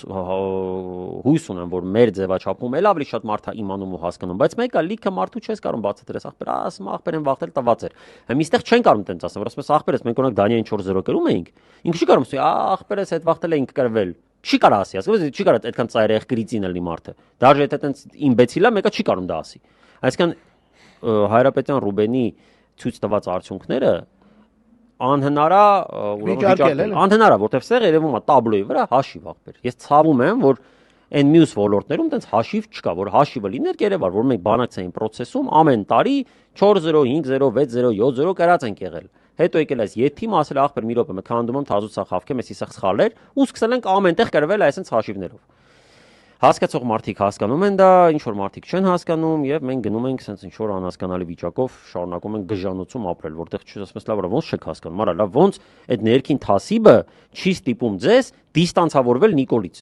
հույս ունեմ, որ մեր ձևաչափում էլ ավելի շատ մարդ է իմանում ու հասկանում, բայց մեկը լիքը մարդու չես կարող բացատրես, ախպեր, ասում ախպեր են վախտել տված էր։ Հիմա իստեղ չեն կարող տենց ասել, որ ասես ախպերս մենք օրինակ Դանիային 4-0 կրում էինք, ինքը չի կարող ասի, ախպերս այդ վախտել էինք կրվել։ Չի կարող ասի, ասես չի կարող այդքան ծայրահեղ գրիծին լինի մարդը։ Դաժե եթե տենց իմբեցիլա մեկը չի կարող դա ասի։ Այսինքն Հայրապետյան Ռուբենի ցույց տված արդյունքները անհնար է, անհնար է, որտեվ սեղ երևում է տաբլոյի վրա հաշիվ ախպեր։ Ես ցավում եմ, որ այն մյուս ոլորտներում տենց հաշիվ չկա, որ հաշիվը լիներ երևար, որ մենք բանակցային process-ում ամեն տարի 4-0, 5-0, 6-0, 7-0 կրած ենք եղել։ Հետո եկել այս եթիմը ասել ախպեր մի րոպե մենք հանդում եմ թազուցա խավքեմ, էսի սա սխալ էր, ու սկսել ենք ամենտեղ կրվել այսպես հաշիվներով։ Հասկացող մարդիկ հասկանում են դա, ինչ որ մարդիկ չեն հասկանում եւ մենք գնում ենք sense ինչ որ անհասկանալի վիճակով շարունակում ենք գժանոցում ապրել, որտեղ չասես լավ, ոնց չեք հասկանում, արա լավ, ոնց այդ ներքին թասիբը չի ստիպում ձեզ դիստանցավորվել Նիկոլից։